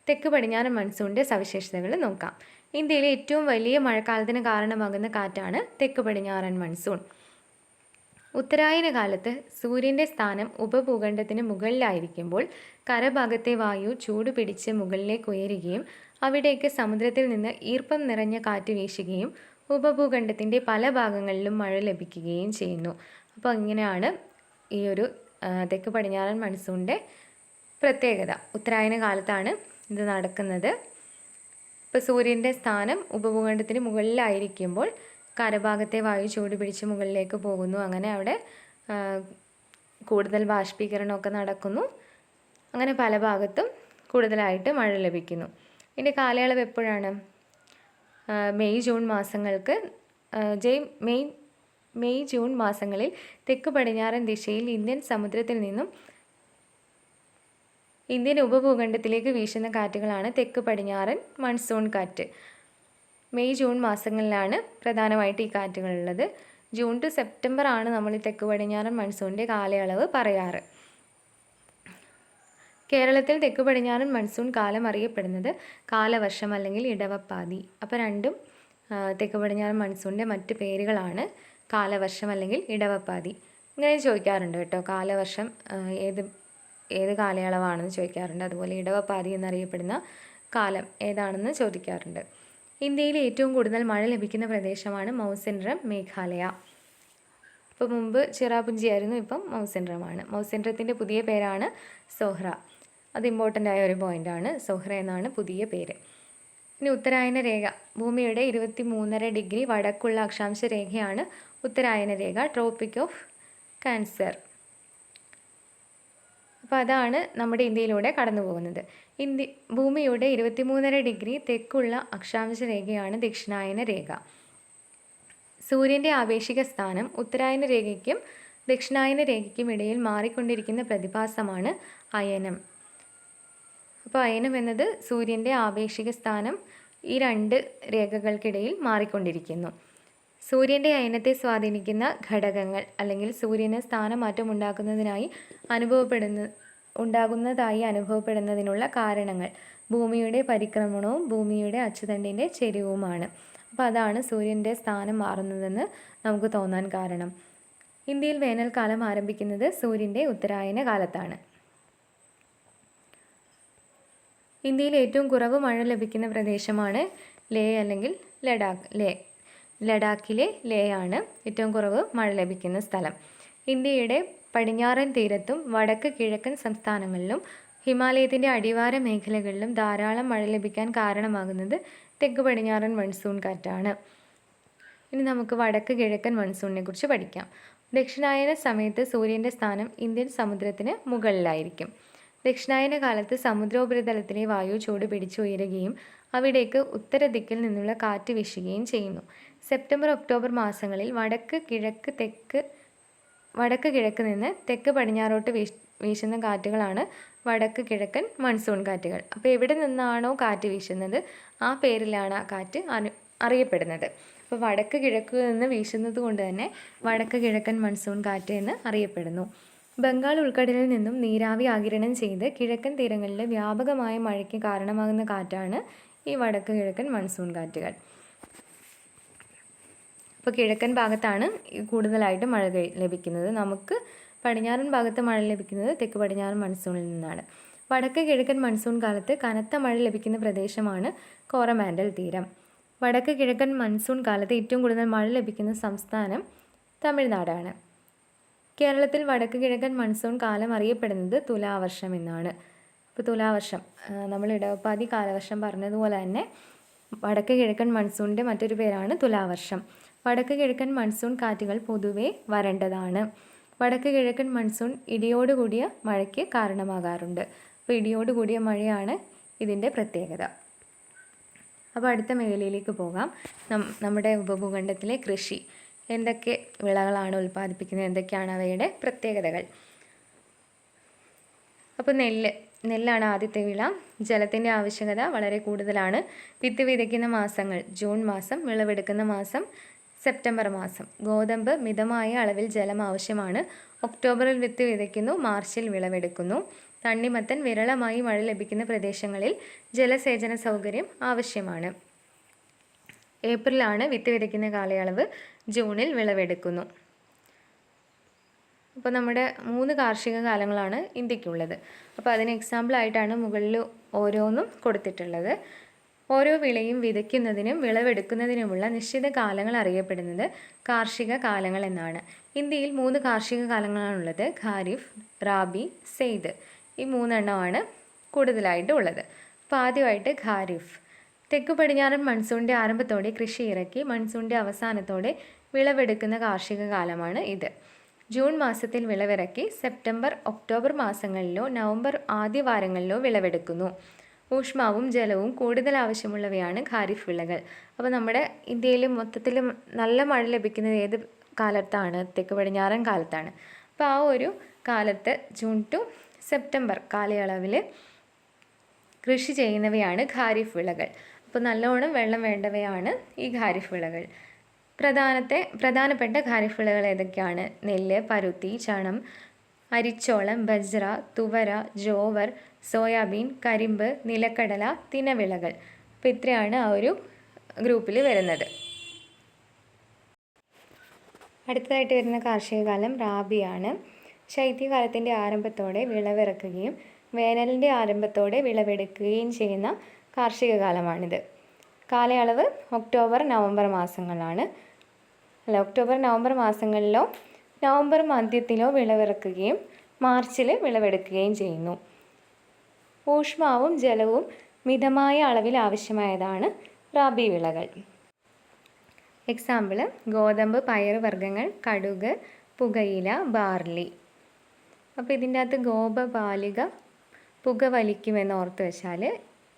തെക്ക് പടിഞ്ഞാറൻ മൺസൂണിൻ്റെ സവിശേഷതകൾ നോക്കാം. ഇന്ത്യയിലെ ഏറ്റവും വലിയ മഴക്കാലത്തിന് കാരണമാകുന്ന കാറ്റാണ് തെക്ക് പടിഞ്ഞാറൻ മൺസൂൺ. ഉത്തരായന കാലത്ത് സൂര്യൻ്റെ സ്ഥാനം ഉപഭൂഖണ്ഡത്തിന് മുകളിലായിരിക്കുമ്പോൾ കരഭാഗത്തെ വായു ചൂട് പിടിച്ച് മുകളിലേക്ക് ഉയരുകയും അവിടേക്ക് സമുദ്രത്തിൽ നിന്ന് ഈർപ്പം നിറഞ്ഞ കാറ്റ് വീശുകയും ഉപഭൂഖണ്ഡത്തിൻ്റെ പല ഭാഗങ്ങളിലും മഴ ലഭിക്കുകയും ചെയ്യുന്നു. അപ്പോൾ ഇങ്ങനെയാണ് ഈ ഒരു തെക്ക് പടിഞ്ഞാറൻ മൺസൂണിൻ്റെ പ്രത്യേകത. ഉത്തരായന കാലത്താണ് ഇത് നടക്കുന്നത്. ഇപ്പോൾ സൂര്യൻ്റെ സ്ഥാനം ഉപഭൂഖണ്ഡത്തിന് മുകളിലായിരിക്കുമ്പോൾ കരഭാഗത്തെ വായു ചൂട് പിടിച്ച് മുകളിലേക്ക് പോകുന്നു. അങ്ങനെ അവിടെ കൂടുതൽ ബാഷ്പീകരണമൊക്കെ നടക്കുന്നു. അങ്ങനെ പല ഭാഗത്തും കൂടുതലായിട്ട് മഴ ലഭിക്കുന്നു. ഇതിൻ്റെ കാലയളവ് എപ്പോഴാണ്? മെയ് ജൂൺ മാസങ്ങളിൽ തെക്ക് പടിഞ്ഞാറൻ ദിശയിൽ ഇന്ത്യൻ സമുദ്രത്തിൽ നിന്നും ഇന്ത്യൻ ഉപഭൂഖണ്ഡത്തിലേക്ക് വീശുന്ന കാറ്റുകളാണ് തെക്ക് പടിഞ്ഞാറൻ മൺസൂൺ കാറ്റ്. മെയ് ജൂൺ മാസങ്ങളിലാണ് പ്രധാനമായിട്ട് ഈ കാറ്റുകളുള്ളത്. ജൂൺ ടു സെപ്റ്റംബർ ആണ് നമ്മൾ ഈ തെക്ക് പടിഞ്ഞാറൻ മൺസൂണിൻ്റെ കാലയളവ് പറയാറ്. കേരളത്തിൽ തെക്ക് പടിഞ്ഞാറൻ മൺസൂൺ കാലം അറിയപ്പെടുന്നത് കാലവർഷം അല്ലെങ്കിൽ ഇടവപ്പാതി. അപ്പോൾ രണ്ടും തെക്ക് പടിഞ്ഞാറൻ മൺസൂണിൻ്റെ മറ്റ് പേരുകളാണ്. കാലവർഷം അല്ലെങ്കിൽ ഇടവപ്പാതി. ഇങ്ങനെ ചോദിക്കാറുണ്ട് കേട്ടോ. കാലവർഷം ഏത് കാലയളവാണെന്ന് ചോദിക്കാറുണ്ട്. അതുപോലെ ഇടവപ്പാതി എന്നറിയപ്പെടുന്ന കാലം ഏതാണെന്ന് ചോദിക്കാറുണ്ട്. ഇന്ത്യയിലെ ഏറ്റവും കൂടുതൽ മഴ ലഭിക്കുന്ന പ്രദേശമാണ് മൗസിൻഡ്രം, മേഘാലയ. ഇപ്പോൾ മുമ്പ് ചിറാപുഞ്ചി ആയിരുന്നു, ഇപ്പം മൗസിൻഡ്രമാണ്. മൗസിൻഡ്രത്തിൻ്റെ പുതിയ പേരാണ് സോഹ്ര. അത് ഇമ്പോർട്ടൻ്റ് ആയ ഒരു പോയിൻ്റാണ്. സോഹ്ര എന്നാണ് പുതിയ പേര്. ഇനി ഉത്തരായന രേഖ. ഭൂമിയുടെ 23.5 ഡിഗ്രി വടക്കുള്ള അക്ഷാംശ രേഖയാണ് ഉത്തരായന രേഖ, ട്രോപ്പിക് ഓഫ് ക്യാൻസർ. അപ്പോൾ അതാണ് നമ്മുടെ ഇന്ത്യയിലൂടെ കടന്നു പോകുന്നത്. ഭൂമിയുടെ 23.5 ഡിഗ്രി തെക്കുള്ള അക്ഷാംശ രേഖയാണ് ദക്ഷിണായന രേഖ. സൂര്യൻ്റെ ആപേക്ഷിക സ്ഥാനം ഉത്തരായന രേഖയ്ക്കും ദക്ഷിണായന രേഖയ്ക്കും ഇടയിൽ മാറിക്കൊണ്ടിരിക്കുന്ന പ്രതിഭാസമാണ് അയനം. അപ്പോൾ അയനം എന്നത് സൂര്യൻ്റെ ആപേക്ഷിക സ്ഥാനം ഈ 2 രേഖകൾക്കിടയിൽ മാറിക്കൊണ്ടിരിക്കുന്നു. സൂര്യൻ്റെ അയനത്തെ സ്വാധീനിക്കുന്ന ഘടകങ്ങൾ അല്ലെങ്കിൽ സൂര്യന് സ്ഥാനമാറ്റം ഉണ്ടാകുന്നതായി അനുഭവപ്പെടുന്നതിനുള്ള കാരണങ്ങൾ ഭൂമിയുടെ പരിക്രമണവും ഭൂമിയുടെ അച്ചുതണ്ടിൻ്റെ ചെരിവുമാണ്. അപ്പോൾ അതാണ് സൂര്യൻ്റെ സ്ഥാനം മാറുന്നതെന്ന് നമുക്ക് തോന്നാൻ കാരണം. ഇന്ത്യയിൽ വേനൽക്കാലം ആരംഭിക്കുന്നത് സൂര്യൻ്റെ ഉത്തരായന കാലത്താണ്. ഇന്ത്യയിൽ ഏറ്റവും കുറവ് മഴ ലഭിക്കുന്ന പ്രദേശമാണ് ലേ അല്ലെങ്കിൽ ലഡാക്ക്. ലഡാക്കിലെ ലേ ആണ് ഏറ്റവും കുറവ് മഴ ലഭിക്കുന്ന സ്ഥലം. ഇന്ത്യയുടെ പടിഞ്ഞാറൻ തീരത്തും വടക്ക് കിഴക്കൻ സംസ്ഥാനങ്ങളിലും ഹിമാലയത്തിൻ്റെ അടിവാര മേഖലകളിലും ധാരാളം മഴ ലഭിക്കാൻ കാരണമാകുന്നത് തെക്ക് പടിഞ്ഞാറൻ മൺസൂൺ കാറ്റാണ്. ഇനി നമുക്ക് വടക്ക് കിഴക്കൻ മൺസൂണിനെ കുറിച്ച് പഠിക്കാം. ദക്ഷിണായന സമയത്ത് സൂര്യൻ്റെ സ്ഥാനം ഇന്ത്യൻ സമുദ്രത്തിന് മുകളിലായിരിക്കും. ദക്ഷിണായന കാലത്ത് സമുദ്രോപരിതലത്തിലെ വായു ചൂട് പിടിച്ചുയരുകയും അവിടേക്ക് ഉത്തരദിക്കിൽ നിന്നുള്ള കാറ്റ് വീശുകയും ചെയ്യുന്നു. സെപ്റ്റംബർ ഒക്ടോബർ മാസങ്ങളിൽ വടക്ക് കിഴക്ക് നിന്ന് തെക്ക് പടിഞ്ഞാറോട്ട് വീശുന്ന കാറ്റുകളാണ് വടക്ക് കിഴക്കൻ മൺസൂൺ കാറ്റുകൾ. അപ്പോൾ എവിടെ നിന്നാണോ കാറ്റ് വീശുന്നത് ആ പേരിലാണ് ആ കാറ്റ് അറിയപ്പെടുന്നത്. അപ്പോൾ വടക്ക് കിഴക്ക് നിന്ന് വീശുന്നത് കൊണ്ട് തന്നെ വടക്ക് കിഴക്കൻ മൺസൂൺ കാറ്റ് എന്ന് അറിയപ്പെടുന്നു. ബംഗാൾ ഉൾക്കടലിൽ നിന്നും നീരാവി ആഗിരണം ചെയ്ത് കിഴക്കൻ തീരങ്ങളിൽ വ്യാപകമായ മഴയ്ക്ക് കാരണമാകുന്ന കാറ്റാണ് ഈ വടക്ക് കിഴക്കൻ മൺസൂൺ കാറ്റുകൾ. അപ്പോൾ കിഴക്കൻ ഭാഗത്താണ് കൂടുതലായിട്ട് മഴ ലഭിക്കുന്നത്. നമുക്ക് പടിഞ്ഞാറൻ ഭാഗത്ത് മഴ ലഭിക്കുന്നത് തെക്ക് പടിഞ്ഞാറൻ മൺസൂണിൽ നിന്നാണ്. വടക്ക് കിഴക്കൻ മൺസൂൺ കാലത്ത് കനത്ത മഴ ലഭിക്കുന്ന പ്രദേശമാണ് കോറമാൻഡൽ തീരം. വടക്ക് കിഴക്കൻ മൺസൂൺ കാലത്ത് ഏറ്റവും കൂടുതൽ മഴ ലഭിക്കുന്ന സംസ്ഥാനം തമിഴ്നാടാണ്. കേരളത്തിൽ വടക്ക് കിഴക്കൻ മൺസൂൺ കാലം അറിയപ്പെടുന്നത് തുലാവർഷം എന്നാണ്. അപ്പോൾ തുലാവർഷം നമ്മൾ ഇടവപ്പാതി കാലവർഷം പറഞ്ഞതുപോലെ തന്നെ വടക്ക് കിഴക്കൻ മൺസൂണിൻ്റെ മറ്റൊരു പേരാണ് തുലാവർഷം. വടക്ക് കിഴക്കൻ മൺസൂൺ കാറ്റുകൾ പൊതുവെ വരണ്ടതാണ്. വടക്ക് കിഴക്കൻ മൺസൂൺ ഇടിയോടുകൂടിയ മഴയ്ക്ക് കാരണമാകാറുണ്ട്. അപ്പോൾ ഇടിയോടുകൂടിയ മഴയാണ് ഇതിൻ്റെ പ്രത്യേകത. അപ്പോൾ അടുത്ത മേഖലയിലേക്ക് പോകാം. നമ്മുടെ ഉപഭൂഖണ്ഡത്തിലെ കൃഷി എന്തൊക്കെ വിളകളാണ് ഉൽപ്പാദിപ്പിക്കുന്നത്, എന്തൊക്കെയാണ് അവയുടെ പ്രത്യേകതകൾ. അപ്പോൾ നെല്ലാണ് ആദ്യത്തെ വിള. ജലത്തിൻ്റെ ആവശ്യകത വളരെ കൂടുതലാണ്. വിത്ത് വിതയ്ക്കുന്ന മാസങ്ങൾ ജൂൺ മാസം, വിളവെടുക്കുന്ന മാസം സെപ്റ്റംബർ മാസം. ഗോതമ്പ് മിതമായ അളവിൽ ജലം ആവശ്യമാണ്. ഒക്ടോബറിൽ വിത്ത് വിതയ്ക്കുന്നു, മാർച്ചിൽ വിളവെടുക്കുന്നു. തണ്ണിമത്തൻ വിരളമായി മഴ ലഭിക്കുന്ന പ്രദേശങ്ങളിൽ ജലസേചന സൗകര്യം ആവശ്യമാണ്. ഏപ്രിലാണ് വിത്ത് വിതയ്ക്കുന്ന കാലയളവ്, ജൂണിൽ വിളവെടുക്കുന്നു. അപ്പോൾ നമ്മുടെ 3 കാർഷിക കാലങ്ങളാണ് ഇന്ത്യക്കുള്ളത്. അപ്പോൾ അതിന് എക്സാമ്പിളായിട്ടാണ് മുകളിൽ ഓരോന്നും കൊടുത്തിട്ടുള്ളത്. ഓരോ വിളയും വിതയ്ക്കുന്നതിനും വിളവെടുക്കുന്നതിനുമുള്ള നിശ്ചിത കാലങ്ങൾ അറിയപ്പെടുന്നത് കാർഷിക കാലങ്ങൾ എന്നാണ്. ഇന്ത്യയിൽ 3 കാർഷിക കാലങ്ങളാണുള്ളത്: ഖാരിഫ്, റാബി, സെയ്ദ്. ഈ 3 എണ്ണമാണ് കൂടുതലായിട്ട് ഉള്ളത്. അപ്പോൾ ആദ്യമായിട്ട് ഖാരിഫ്. തെക്ക് പടിഞ്ഞാറൻ മൺസൂണിൻ്റെ ആരംഭത്തോടെ കൃഷി ഇറക്കി മൺസൂണിൻ്റെ അവസാനത്തോടെ വിളവെടുക്കുന്ന കാർഷിക കാലമാണ് ഇത്. ജൂൺ മാസത്തിൽ വിളവിറക്കി സെപ്റ്റംബർ ഒക്ടോബർ മാസങ്ങളിലോ നവംബർ ആദ്യ വാരങ്ങളിലോ വിളവെടുക്കുന്നു. ഊഷ്മാവും ജലവും കൂടുതൽ ആവശ്യമുള്ളവയാണ് ഖാരിഫ് വിളകൾ. അപ്പോൾ നമ്മുടെ ഇന്ത്യയിൽ മൊത്തത്തിൽ നല്ല മഴ ലഭിക്കുന്നത് ഏത് കാലത്താണ്? തെക്ക് പടിഞ്ഞാറൻ കാലത്താണ്. അപ്പോൾ ആ ഒരു കാലത്ത് ജൂൺ ടു സെപ്റ്റംബർ കാലയളവിൽ കൃഷി ചെയ്യുന്നവയാണ് ഖാരിഫ് വിളകൾ. അപ്പോൾ നല്ലോണം വെള്ളം വേണ്ടവയാണ് ഈ ഖാരിഫ് വിളകൾ. പ്രധാനപ്പെട്ട ഖാരിഫ് വിളകൾ ഏതൊക്കെയാണ്? നെല്ല്, പരുത്തി, ചണം, അരിച്ചോളം, ബജ്ര, തുവര, ജോവർ, സോയാബീൻ, കരിമ്പ്, നിലക്കടല, തിനവിളകൾ. അപ്പോൾ ഇത്രയാണ് ആ ഒരു ഗ്രൂപ്പിൽ വരുന്നത്. അടുത്തതായിട്ട് വരുന്ന കാർഷിക കാലം റാബിയാണ്. ശൈത്യകാലത്തിൻ്റെ ആരംഭത്തോടെ വിളവിറക്കുകയും വേനലിൻ്റെ ആരംഭത്തോടെ വിളവെടുക്കുകയും ചെയ്യുന്ന കാർഷിക കാലമാണിത്. കാലയളവ് ഒക്ടോബർ നവംബർ മാസങ്ങളാണ്. ഒക്ടോബർ നവംബർ മാസങ്ങളിലോ നവംബർ മധ്യത്തിലോ വിളവിറക്കുകയും മാർച്ചിൽ വിളവെടുക്കുകയും ചെയ്യുന്നു. ഊഷ്മാവും ജലവും മിതമായ അളവിൽ ആവശ്യമായതാണ് റാബി വിളകൾ. എക്സാമ്പിൾ: ഗോതമ്പ്, പയർ വർഗ്ഗങ്ങൾ, കടുക്, പുകയില, ബാർലി. അപ്പോൾ ഇതിൻ്റെ അകത്ത് ഗോപബാലിക പുക വലിക്കുമെന്ന് ഓർത്ത് വെച്ചാൽ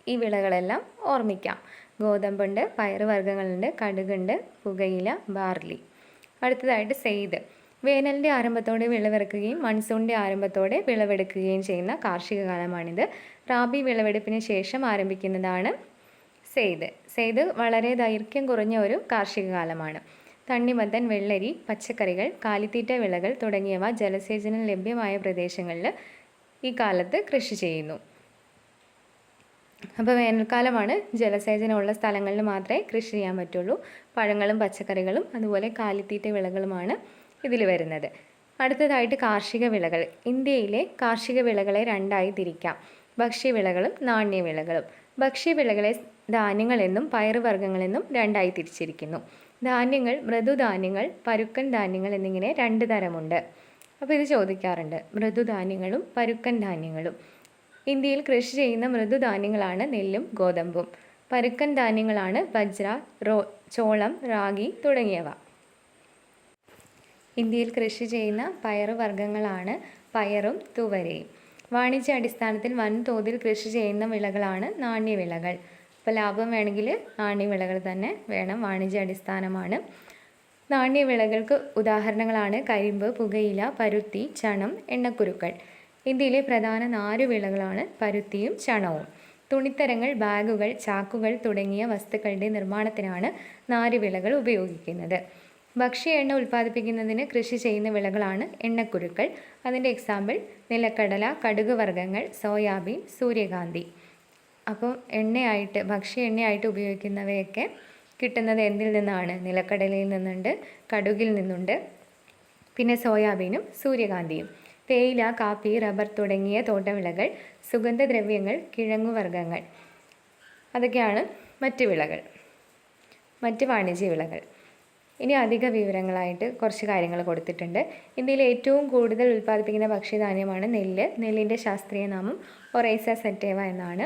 ഈ വിളകളെല്ലാം ഓർമ്മിക്കാം. ഗോതമ്പുണ്ട്, പയറുവർഗ്ഗങ്ങളുണ്ട്, കടുകുണ്ട്, പുകയില, ബാർലി. അടുത്തതായിട്ട് സെയ്ദ്. വേനലിൻ്റെ ആരംഭത്തോടെ വിളവിറക്കുകയും മൺസൂണിൻ്റെ ആരംഭത്തോടെ വിളവെടുക്കുകയും ചെയ്യുന്ന കാർഷിക കാലമാണിത്. റാബി വിളവെടുപ്പിന് ശേഷം ആരംഭിക്കുന്നതാണ് സെയ്ദ്. സെയ്ദ് വളരെ ദൈർഘ്യം കുറഞ്ഞ ഒരു കാർഷിക കാലമാണ്. തണ്ണിമത്തൻ, വെള്ളരി, പച്ചക്കറികൾ, കാലിത്തീറ്റ വിളകൾ തുടങ്ങിയവ ജലസേചനം ലഭ്യമായ പ്രദേശങ്ങളിൽ ഈ കാലത്ത് കൃഷി ചെയ്യുന്നു. അപ്പോൾ വേനൽക്കാലമാണ്, ജലസേചനമുള്ള സ്ഥലങ്ങളിൽ മാത്രമേ കൃഷി ചെയ്യാൻ പറ്റുള്ളൂ. പഴങ്ങളും പച്ചക്കറികളും അതുപോലെ കാലിത്തീറ്റ വിളകളുമാണ് ഇതിൽ വരുന്നത്. അടുത്തതായിട്ട് കാർഷിക വിളകൾ. ഇന്ത്യയിലെ കാർഷിക വിളകളെ 2ആയി തിരിക്കാം: ഭക്ഷ്യവിളകളും നാണ്യവിളകളും. ഭക്ഷ്യവിളകളെ ധാന്യങ്ങളെന്നും പയറുവർഗ്ഗങ്ങളെന്നും രണ്ടായി തിരിച്ചിരിക്കുന്നു. ധാന്യങ്ങൾ മൃദുധാന്യങ്ങൾ, പരുക്കൻ ധാന്യങ്ങൾ എന്നിങ്ങനെ രണ്ട് തരമുണ്ട്. അപ്പോൾ ഇത് ചോദിക്കാറുണ്ട്, മൃദുധാന്യങ്ങളും പരുക്കൻ ധാന്യങ്ങളും. ഇന്ത്യയിൽ കൃഷി ചെയ്യുന്ന മൃദുധാന്യങ്ങളാണ് നെല്ലും ഗോതമ്പും. പരുക്കൻ ധാന്യങ്ങളാണ് ബജ്ര, ചോളം, റാഗി തുടങ്ങിയവ. ഇന്ത്യയിൽ കൃഷി ചെയ്യുന്ന പയറുവർഗ്ഗങ്ങളാണ് പയറും തുവരയും. വാണിജ്യാടിസ്ഥാനത്തിൽ വൻതോതിൽ കൃഷി ചെയ്യുന്ന വിളകളാണ് നാണ്യവിളകൾ. ഇപ്പോൾ ലാഭം വേണമെങ്കിൽ നാണ്യവിളകൾ തന്നെ വേണം, വാണിജ്യാടിസ്ഥാനമാണ്. നാണ്യവിളകൾക്ക് ഉദാഹരണങ്ങളാണ് കരിമ്പ്, പുകയില, പരുത്തി, ചണം, എണ്ണക്കുരുക്കൾ. ഇന്ത്യയിലെ പ്രധാന നാരുവിളകളാണ് പരുത്തിയും ചണവും. തുണിത്തരങ്ങൾ, ബാഗുകൾ, ചാക്കുകൾ തുടങ്ങിയ വസ്തുക്കളുടെ നിർമ്മാണത്തിനാണ് നാരുവിളകൾ ഉപയോഗിക്കുന്നത്. ഭക്ഷ്യ എണ്ണ ഉൽപ്പാദിപ്പിക്കുന്നതിന് കൃഷി ചെയ്യുന്ന വിളകളാണ് എണ്ണക്കുരുക്കൾ. അതിൻ്റെ എക്സാമ്പിൾ നിലക്കടല, കടുക് വർഗ്ഗങ്ങൾ, സോയാബീൻ, സൂര്യകാന്തി. അപ്പോൾ ഭക്ഷ്യ എണ്ണയായിട്ട് ഉപയോഗിക്കുന്നവയൊക്കെ കിട്ടുന്നത് എന്തിൽ നിന്നാണ്? നിലക്കടലയിൽ നിന്നുണ്ട്, കടുകിൽ നിന്നുണ്ട്, പിന്നെ സോയാബീനും സൂര്യകാന്തിയും. തേയില, കാപ്പി, റബ്ബർ തുടങ്ങിയ തോട്ടവിളകൾ, സുഗന്ധദ്രവ്യങ്ങൾ, കിഴങ്ങുവർഗ്ഗങ്ങൾ, അതൊക്കെയാണ് മറ്റ് വിളകൾ, മറ്റ് വാണിജ്യ വിളകൾ. ഇനി അധിക വിവരങ്ങളായിട്ട് കുറച്ച് കാര്യങ്ങൾ കൊടുത്തിട്ടുണ്ട്. ഇന്ത്യയിൽ ഏറ്റവും കൂടുതൽ ഉൽപ്പാദിപ്പിക്കുന്ന ഭക്ഷ്യധാന്യമാണ് നെല്ല്. നെല്ലിൻ്റെ ശാസ്ത്രീയ നാമം ഒറൈസ സെറ്റേവ എന്നാണ്.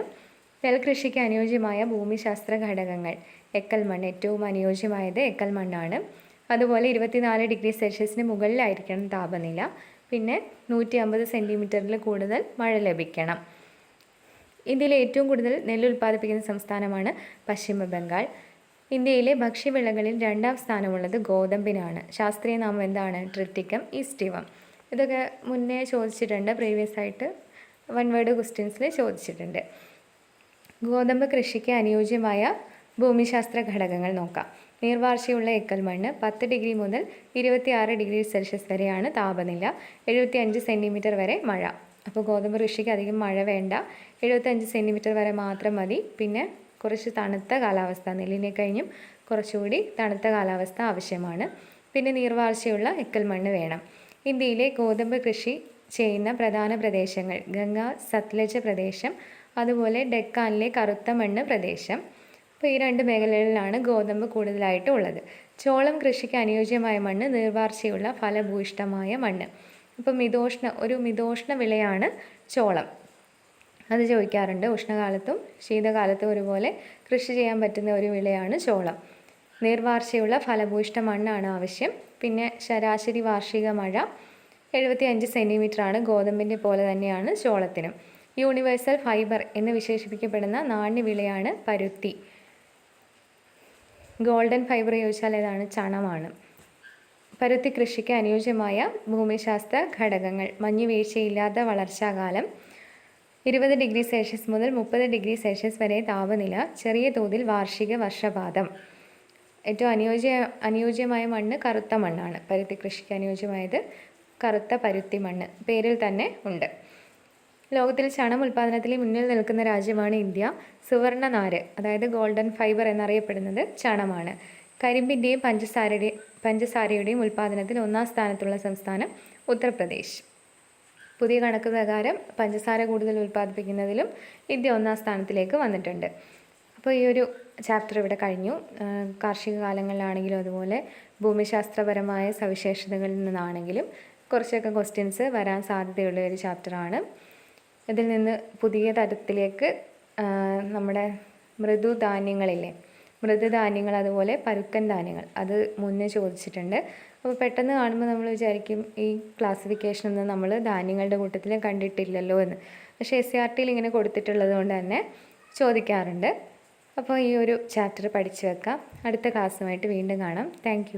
നെൽകൃഷിക്ക് അനുയോജ്യമായ ഭൂമിശാസ്ത്ര ഘടകങ്ങൾ. എക്കൽ മണ്ണ്, ഏറ്റവും അനുയോജ്യമായത് എക്കൽ മണ്ണാണ്. അതുപോലെ 24 ഡിഗ്രി സെൽഷ്യസിന് മുകളിലായിരിക്കണം താപനില. പിന്നെ 150 സെൻറ്റിമീറ്ററിൽ കൂടുതൽ മഴ ലഭിക്കണം. ഇന്ത്യയിൽ ഏറ്റവും കൂടുതൽ നെല്ല് ഉൽപ്പാദിപ്പിക്കുന്ന സംസ്ഥാനമാണ് പശ്ചിമ ബംഗാൾ. ഇന്ത്യയിലെ ഭക്ഷ്യവിളകളിൽ 2ാം സ്ഥാനമുള്ളത് ഗോതമ്പിനാണ്. ശാസ്ത്രീയ നാമം എന്താണ്? ട്രിറ്റിക്കം ഈസ്റ്റിവം. ഇതൊക്കെ മുന്നേ ചോദിച്ചിട്ടുണ്ട്, പ്രീവിയസ് ആയിട്ട് 1 വേർഡ് ക്വസ്റ്റ്യൻസിൽ ചോദിച്ചിട്ടുണ്ട്. ഗോതമ്പ് കൃഷിക്ക് അനുയോജ്യമായ ഭൂമിശാസ്ത്ര ഘടകങ്ങൾ നോക്കാം. നീർവാർച്ചയുള്ള എക്കൽ മണ്ണ്, 10 ഡിഗ്രി മുതൽ 26 ഡിഗ്രി സെൽഷ്യസ് വരെയാണ് താപനില, 75 സെൻറ്റിമീറ്റർ വരെ മഴ. അപ്പോൾ ഗോതമ്പ് കൃഷിക്ക് അധികം മഴ വേണ്ട, 75 സെൻറ്റിമീറ്റർ വരെ മാത്രം മതി. പിന്നെ കുറച്ച് തണുത്ത കാലാവസ്ഥ, നെല്ലിനെ കഴിഞ്ഞും കുറച്ചുകൂടി തണുത്ത കാലാവസ്ഥ ആവശ്യമാണ്. പിന്നെ നീർവാർച്ചയുള്ള എക്കൽ മണ്ണ് വേണം. ഇന്ത്യയിലെ ഗോതമ്പ് കൃഷി ചെയ്യുന്ന പ്രധാന പ്രദേശങ്ങൾ ഗംഗ സത്ലജ് പ്രദേശം, അതുപോലെ ഡെക്കാനിലെ കറുത്ത മണ്ണ് പ്രദേശം. അപ്പോൾ ഈ 2 മേഖലകളിലാണ് ഗോതമ്പ് കൂടുതലായിട്ട് ഉള്ളത്. ചോളം കൃഷിക്ക് അനുയോജ്യമായ മണ്ണ് നീർവാർച്ചയുള്ള ഫലഭൂയിഷ്ഠമായ മണ്ണ്. അപ്പോൾ മിതോഷ്ണ വിളയാണ് ചോളം. അത് ചോദിക്കാറുണ്ട്. ഉഷ്ണകാലത്തും ശീതകാലത്തും ഒരുപോലെ കൃഷി ചെയ്യാൻ പറ്റുന്ന ഒരു വിളയാണ് ചോളം. നീർവാർച്ചയുള്ള ഫലഭൂയിഷ്ഠ മണ്ണാണ് ആവശ്യം. പിന്നെ ശരാശരി വാർഷിക മഴ 75 സെൻറ്റിമീറ്ററാണ്. ഗോതമ്പിൻ്റെ പോലെ തന്നെയാണ് ചോളത്തിനും. യൂണിവേഴ്സൽ ഫൈബർ എന്ന് വിശേഷിപ്പിക്കപ്പെടുന്ന നാണ്യവിളയാണ് പരുത്തി. ഗോൾഡൻ ഫൈബർ ചോദിച്ചാൽ ഏതാണ്? ചണമാണ്. പരുത്തി കൃഷിക്ക് അനുയോജ്യമായ ഭൂമിശാസ്ത്ര ഘടകങ്ങൾ. മഞ്ഞുവീഴ്ചയില്ലാത്ത വളർച്ചാകാലം, 20 ഡിഗ്രി സെൽഷ്യസ് മുതൽ 30 ഡിഗ്രി സെൽഷ്യസ് വരെ താപനില, ചെറിയ തോതിൽ വാർഷിക വർഷപാതം. ഏറ്റവും അനുയോജ്യമായ മണ്ണ് കറുത്ത മണ്ണാണ്. പരുത്തി കൃഷിക്ക് അനുയോജ്യമായത് കറുത്ത പരുത്തി മണ്ണ്, പേരിൽ തന്നെ ഉണ്ട്. ലോകത്തിൽ ചണം ഉൽപ്പാദനത്തിൽ മുന്നിൽ നിൽക്കുന്ന രാജ്യമാണ് ഇന്ത്യ. സുവർണ്ണ നാര്, അതായത് ഗോൾഡൻ ഫൈബർ എന്നറിയപ്പെടുന്നത് ചണമാണ്. കരിമ്പിൻ്റെയും പഞ്ചസാരയുടെയും ഉൽപ്പാദനത്തിൽ 1ാം സ്ഥാനത്തുള്ള സംസ്ഥാനം ഉത്തർപ്രദേശ്. പുതിയ കണക്ക് പ്രകാരം പഞ്ചസാര കൂടുതൽ ഉൽപ്പാദിപ്പിക്കുന്നതിലും ഇന്ത്യ 1ാം സ്ഥാനത്തിലേക്ക് വന്നിട്ടുണ്ട്. അപ്പോൾ ഈ ഒരു ചാപ്റ്റർ ഇവിടെ കഴിഞ്ഞു. കാർഷിക കാലങ്ങളിലാണെങ്കിലും അതുപോലെ ഭൂമിശാസ്ത്രപരമായ സവിശേഷതകളിൽ നിന്നാണെങ്കിലും കുറച്ചൊക്കെ ക്വസ്റ്റ്യൻസ് വരാൻ സാധ്യതയുള്ള ഒരു ചാപ്റ്ററാണ്. ഇതിൽ നിന്ന് പുതിയ തരത്തിലേക്ക് നമ്മുടെ മൃദുധാന്യങ്ങൾ അതുപോലെ പരുക്കൻ ധാന്യങ്ങൾ അത് മുന്നേ ചോദിച്ചിട്ടുണ്ട്. അപ്പോൾ പെട്ടെന്ന് കാണുമ്പോൾ നമ്മൾ വിചാരിക്കും ഈ ക്ലാസിഫിക്കേഷനൊന്നും നമ്മൾ ധാന്യങ്ങളുടെ കൂട്ടത്തിൽ കണ്ടിട്ടില്ലല്ലോ എന്ന്. പക്ഷേ SCERTയിൽ ഇങ്ങനെ കൊടുത്തിട്ടുള്ളത് കൊണ്ട് തന്നെ ചോദിക്കാറുണ്ട്. അപ്പോൾ ഈ ഒരു ചാപ്റ്റർ പഠിച്ചു വെക്കാം. അടുത്ത ക്ലാസ്സുമായിട്ട് വീണ്ടും കാണാം. താങ്ക്